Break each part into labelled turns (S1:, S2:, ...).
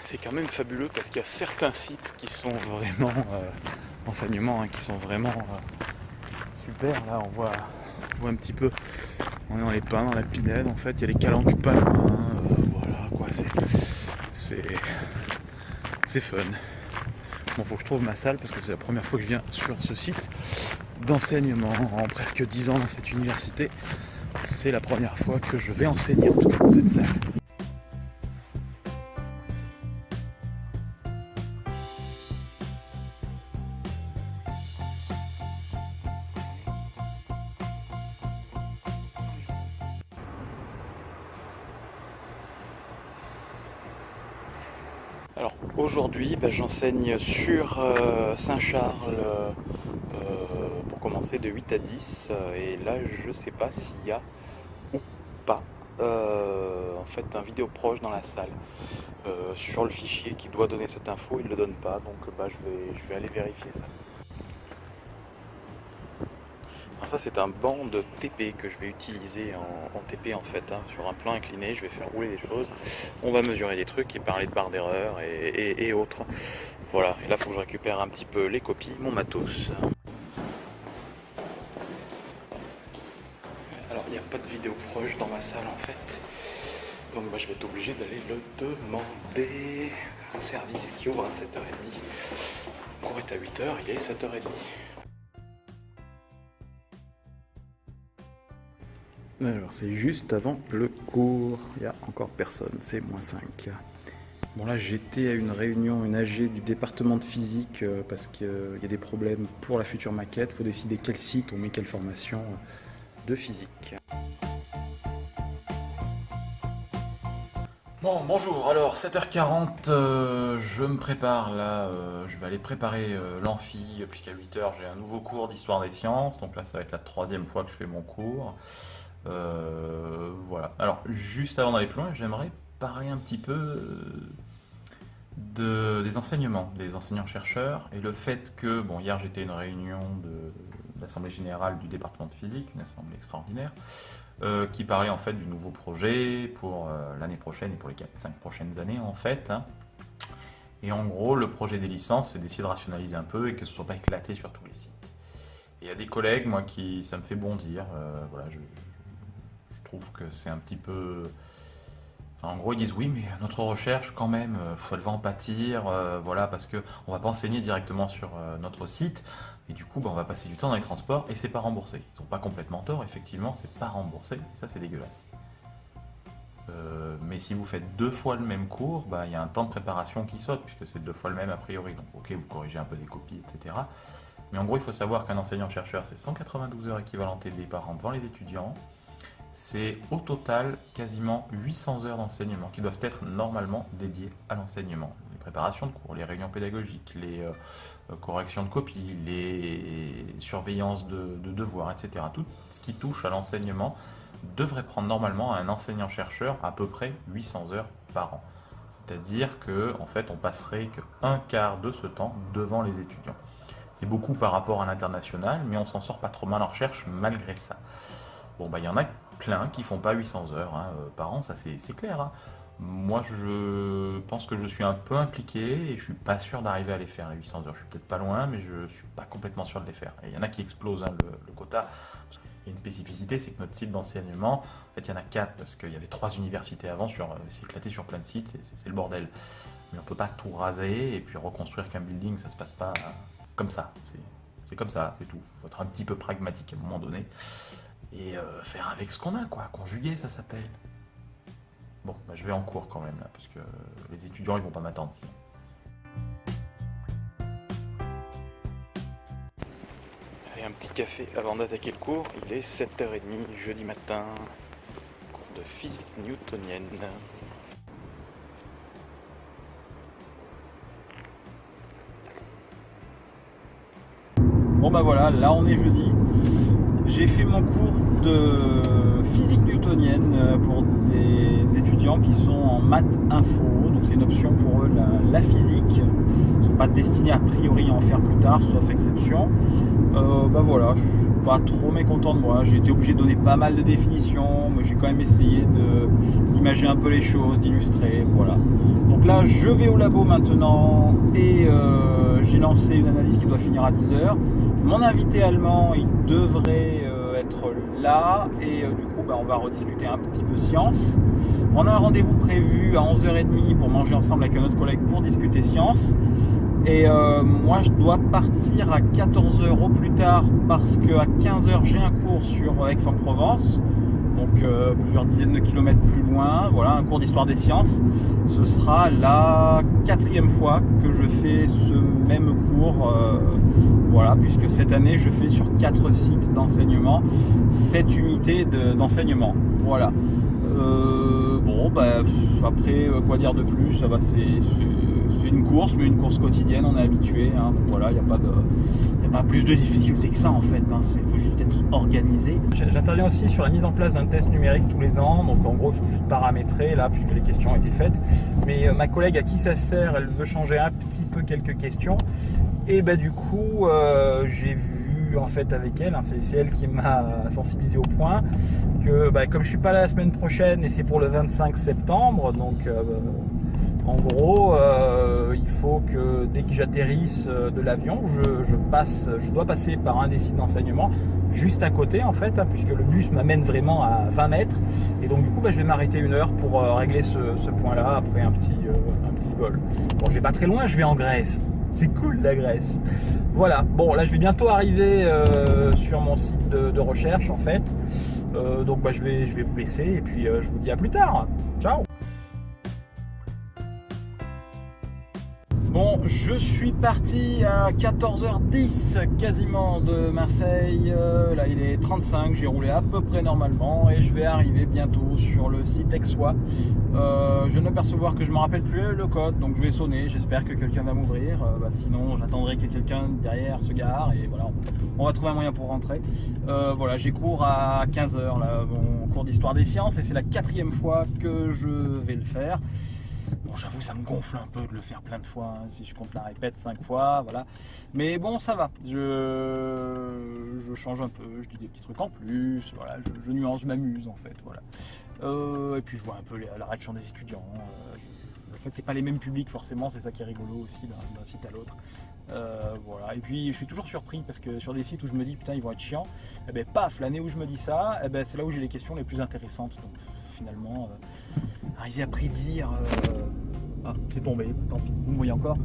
S1: c'est quand même fabuleux parce qu'il y a certains sites qui sont vraiment d'enseignement, qui sont vraiment super. Là on voit un petit peu, on est dans les pins, dans la pinède en fait, il y a les calanques pas loin, voilà quoi, c'est fun. Bon, faut que je trouve ma salle parce que c'est la première fois que je viens sur ce site d'enseignement en presque 10 ans dans cette université. C'est la première fois que je vais enseigner en tout cas dans cette salle. Alors aujourd'hui j'enseigne sur Saint-Charles pour commencer de 8 à 10 et là je sais pas s'il y a ou pas en fait un vidéo proche dans la salle sur le fichier qui doit donner cette info, il ne le donne pas, donc je vais aller vérifier ça. Alors ça c'est un banc de TP que je vais utiliser en TP en fait, sur un plan incliné, je vais faire rouler des choses, on va mesurer des trucs et parler de barres d'erreur et autres. Voilà, et là il faut que je récupère un petit peu les copies, mon matos. Alors il n'y a pas de vidéo proche dans ma salle en fait, donc je vais être obligé d'aller le demander. Un service qui ouvre à 7h30, le cours est à 8h, il est 7h30. Alors c'est juste avant le cours, il n'y a encore personne, c'est -5. Bon là j'étais à une réunion, une AG du département de physique parce qu'il y a des problèmes pour la future maquette, il faut décider quel site on met quelle formation de physique. Bon, bonjour, alors 7h40, je me prépare là, je vais aller préparer l'amphi, puisqu'à 8h j'ai un nouveau cours d'histoire des sciences, donc là ça va être la 3e fois que je fais mon cours. Voilà, alors juste avant d'aller plus loin, j'aimerais parler un petit peu des enseignements, des enseignants-chercheurs, et le fait que, bon, hier j'étais à une réunion de l'Assemblée Générale du département de physique, une assemblée extraordinaire, qui parlait en fait du nouveau projet pour l'année prochaine et pour les 4-5 prochaines années en fait. Et en gros, le projet des licences, c'est d'essayer de rationaliser un peu et que ce ne soit pas éclaté sur tous les sites. Et il y a des collègues, moi, ça me fait bondir, voilà, je trouve que c'est un petit peu... Enfin, en gros, ils disent oui, mais notre recherche, quand même, elle va en pâtir, voilà, parce qu'on ne va pas enseigner directement sur notre site, et du coup, on va passer du temps dans les transports, et c'est pas remboursé. Ils n'ont pas complètement tort, effectivement, c'est pas remboursé, et ça, c'est dégueulasse. Mais si vous faites 2 fois le même cours, il y a un temps de préparation qui saute, puisque c'est 2 fois le même a priori. Donc, ok, vous corrigez un peu des copies, etc. Mais en gros, il faut savoir qu'un enseignant-chercheur, c'est 192 heures équivalentes TD par an devant les étudiants. C'est au total quasiment 800 heures d'enseignement qui doivent être normalement dédiées à l'enseignement. Les préparations de cours, les réunions pédagogiques, les corrections de copies, les surveillances de devoirs, etc. Tout ce qui touche à l'enseignement devrait prendre normalement à un enseignant-chercheur à peu près 800 heures par an. C'est-à-dire qu'en fait, on passerait qu'un quart de ce temps devant les étudiants. C'est beaucoup par rapport à l'international, mais on s'en sort pas trop mal en recherche malgré ça. Bon, il y en a plein qui font pas 800 heures par an, ça c'est clair. Moi, je pense que je suis un peu impliqué et je suis pas sûr d'arriver à les faire, les 800 heures. Je suis peut-être pas loin, mais je suis pas complètement sûr de les faire. Et il y en a qui explosent le quota. Il y a une spécificité, c'est que notre site d'enseignement, en fait, il y en a 4 parce qu'il y avait 3 universités avant, c'est éclaté sur plein de sites, c'est le bordel. Mais on peut pas tout raser et puis reconstruire qu'un building, ça se passe pas comme ça. C'est comme ça, c'est tout. Il faut être un petit peu pragmatique à un moment donné. Et faire avec ce qu'on a, quoi. Conjuguer, ça s'appelle. Bon, je vais en cours quand même, là, parce que les étudiants, ils vont pas m'attendre sinon. Allez, un petit café avant d'attaquer le cours. Il est 7h30, jeudi matin. Cours de physique newtonienne. Bon voilà, là on est jeudi. J'ai fait mon cours de physique newtonienne pour des étudiants qui sont en maths info, donc c'est une option pour eux, la physique. Ils ne sont pas destinés a priori à en faire plus tard, sauf exception. Voilà, je
S2: pas trop mécontents de moi. J'ai été obligé de donner pas mal de définitions, mais j'ai quand même essayé d'imager un peu les choses, d'illustrer, voilà. Donc là, je vais au labo maintenant et j'ai lancé une analyse qui doit finir à 10h. Mon invité allemand, il devrait être là et du coup, on va rediscuter un petit peu science. On a un rendez-vous prévu à 11h30 pour manger ensemble avec un autre collègue pour discuter science. Et moi je dois partir à 14h au plus tard parce qu'à 15h j'ai un cours sur Aix-en-Provence, donc plusieurs dizaines de kilomètres plus loin, voilà, un cours d'histoire des sciences. Ce sera la 4e fois que je fais ce même cours, voilà, puisque cette année je fais sur 4 sites d'enseignement, 7 unités d'enseignement, voilà. Bon, après, quoi dire de plus, ça va, c'est une course, mais une course quotidienne, on est habitué, hein, donc voilà, il n'y a pas plus de difficultés que ça en fait, hein, il faut juste être organisé. J'interviens aussi sur la mise en place d'un test numérique tous les ans, donc en gros il faut juste paramétrer là, puisque les questions ont été faites, mais ma collègue à qui ça sert, elle veut changer un petit peu quelques questions, et du coup j'ai vu en fait avec elle, hein, c'est elle qui m'a sensibilisé au point que comme je suis pas là la semaine prochaine et c'est pour le 25 septembre, donc en gros il faut que dès que j'atterrisse de l'avion, je dois passer par un des sites d'enseignement juste à côté en fait, hein, puisque le bus m'amène vraiment à 20 mètres et donc du coup je vais m'arrêter 1 heure pour régler ce point là après un petit vol. Bon, je vais pas très loin, je vais en Grèce. C'est cool la Grèce. Voilà, bon là je vais bientôt arriver sur mon site de recherche en fait. Donc je vais vous laisser et puis je vous dis à plus tard. Ciao. Bon, je suis parti à 14h10 quasiment de Marseille. Là il est 35, j'ai roulé à peu près normalement et je vais arriver bientôt sur le site aixois. Je viens de m'apercevoir que je ne me rappelle plus le code, donc je vais sonner, j'espère que quelqu'un va m'ouvrir, sinon j'attendrai que quelqu'un derrière se gare et voilà, on va trouver un moyen pour rentrer. Voilà, j'ai cours à 15h, là, mon cours d'histoire des sciences, et c'est la 4e fois que je vais le faire. Bon, j'avoue, ça me gonfle un peu de le faire plein de fois, hein, si je compte la répète 5 fois, voilà. Mais bon, ça va, je change un peu, je dis des petits trucs en plus, voilà, je nuance, je m'amuse en fait, voilà. Et puis je vois un peu la réaction des étudiants. En fait, c'est pas les mêmes publics forcément, c'est ça qui est rigolo aussi d'un site à l'autre. Voilà. Et puis je suis toujours surpris parce que sur des sites où je me dis putain ils vont être chiants, et ben paf, l'année où je me dis ça, et ben c'est là où j'ai les questions les plus intéressantes. Donc finalement, arriver à prédire, ah c'est tombé, tant pis, vous me voyez encore,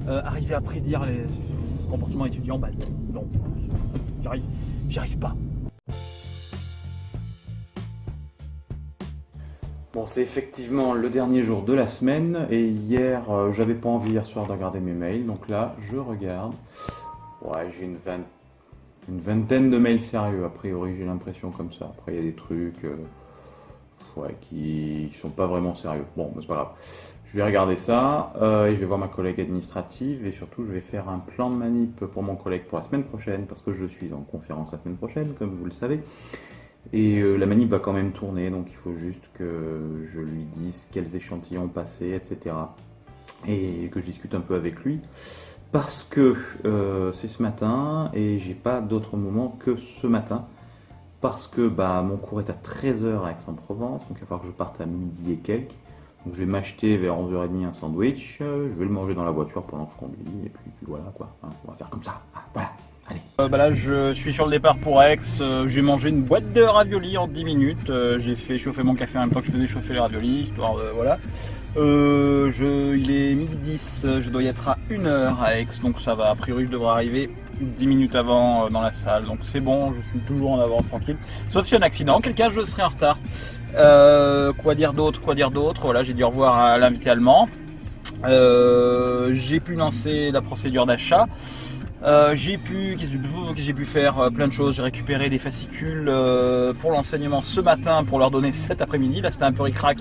S2: arriver à prédire les comportements étudiants, non, j'y arrive pas. Bon, c'est effectivement le dernier jour de la semaine et hier, j'avais pas envie hier soir de regarder mes mails, donc là, je regarde. Ouais, j'ai une vingtaine de mails sérieux, a priori, j'ai l'impression comme ça. Après, il y a des trucs qui sont pas vraiment sérieux. Bon, mais c'est pas grave. Je vais regarder ça et je vais voir ma collègue administrative et surtout, je vais faire un plan de manip pour mon collègue pour la semaine prochaine parce que je suis en conférence la semaine prochaine, comme vous le savez. Et la manip va quand même tourner, donc il faut juste que je lui dise quels échantillons passer, etc. Et que je discute un peu avec lui. Parce que c'est ce matin, et j'ai pas d'autre moment que ce matin. Parce que mon cours est à 13h à Aix-en-Provence, donc il va falloir que je parte à midi et quelques. Donc je vais m'acheter vers 11h30 un sandwich, je vais le manger dans la voiture pendant que je conduis, et puis voilà quoi, hein, on va faire comme ça, voilà. Allez. Là je suis sur le départ pour Aix, j'ai mangé une boîte de raviolis en 10 minutes, j'ai fait chauffer mon café en même temps que je faisais chauffer les raviolis, histoire de, voilà. Il est midi 10, je dois y être à 1h à Aix, donc ça va, a priori je devrais arriver 10 minutes avant dans la salle, donc c'est bon, je suis toujours en avance, tranquille. Sauf s'il y a un accident, auquel cas je serai en retard. Quoi dire d'autre, voilà, j'ai dit au revoir à l'invité allemand. J'ai pu lancer la procédure d'achat. J'ai pu faire plein de choses, j'ai récupéré des fascicules pour l'enseignement ce matin pour leur donner cet après-midi, là c'était un peu ric-rac.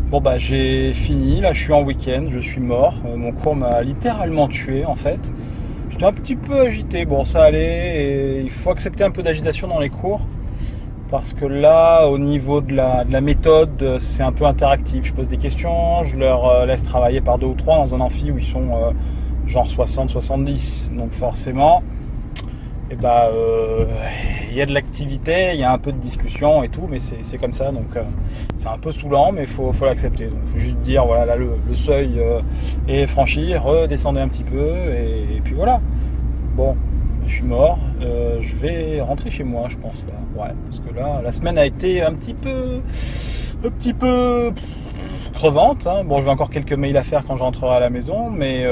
S2: Bon j'ai fini, là je suis en week-end, je suis mort, mon cours m'a littéralement tué en fait. J'étais un petit peu agité, bon ça allait, et il faut accepter un peu d'agitation dans les cours, parce que là, au niveau de la méthode, c'est un peu interactif. Je pose des questions, je leur laisse travailler par 2 ou 3 dans un amphi où ils sont genre 60-70, donc forcément, et il y a de l'activité, il y a un peu de discussion et tout, mais c'est comme ça, donc c'est un peu saoulant, mais il faut l'accepter. Donc il faut juste dire, voilà, là le seuil est franchi, redescendez un petit peu, et puis voilà. Bon, je suis mort, je vais rentrer chez moi, je pense, là. Ouais, parce que là, la semaine a été un petit peu crevante, hein. Bon, je vais encore quelques mails à faire quand je rentrerai à la maison, mais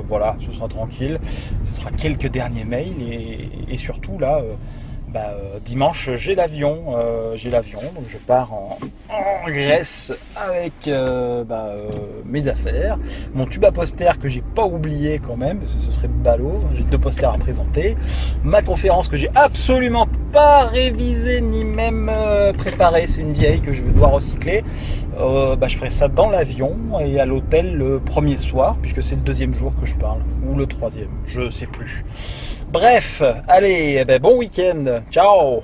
S2: voilà, ce sera tranquille. Ce sera quelques derniers mails et surtout là, dimanche j'ai l'avion, donc je pars en Grèce avec mes affaires, mon tube à poster que j'ai pas oublié quand même, parce que ce serait ballot. J'ai 2 posters à présenter, ma conférence que j'ai absolument pas révisée ni même préparée, c'est une vieille que je dois recycler. Je ferai ça dans l'avion et à l'hôtel le premier soir, puisque c'est le 2e jour que je parle, ou le 3e, je sais plus. Bref, allez, bon week-end, ciao.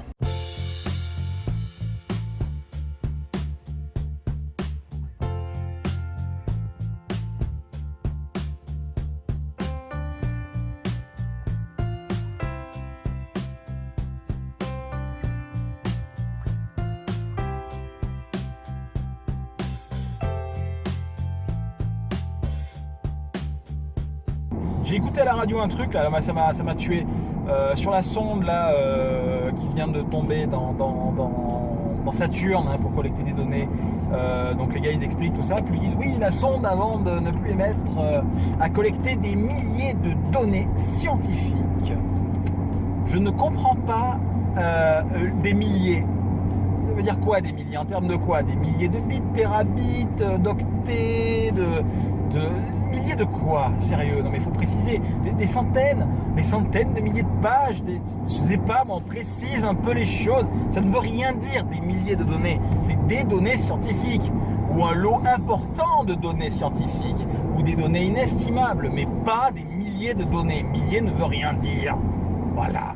S2: J'ai écouté à la radio un truc, là, ça m'a tué, sur la sonde là, qui vient de tomber dans Saturne, hein, pour collecter des données. Donc les gars ils expliquent tout ça, puis ils disent oui, la sonde, avant de ne plus émettre, a collecté des milliers de données scientifiques. Je ne comprends pas des milliers. Ça veut dire quoi, des milliers? En termes de quoi? Des milliers de bits, terabits, d'octets, de milliers de quoi? Sérieux, non mais il faut préciser. Des centaines de milliers de pages, je sais pas, mais on précise un peu les choses. Ça ne veut rien dire, des milliers de données. C'est des données scientifiques, ou un lot important de données scientifiques, ou des données inestimables, mais pas des milliers de données. Milliers ne veut rien dire. Voilà.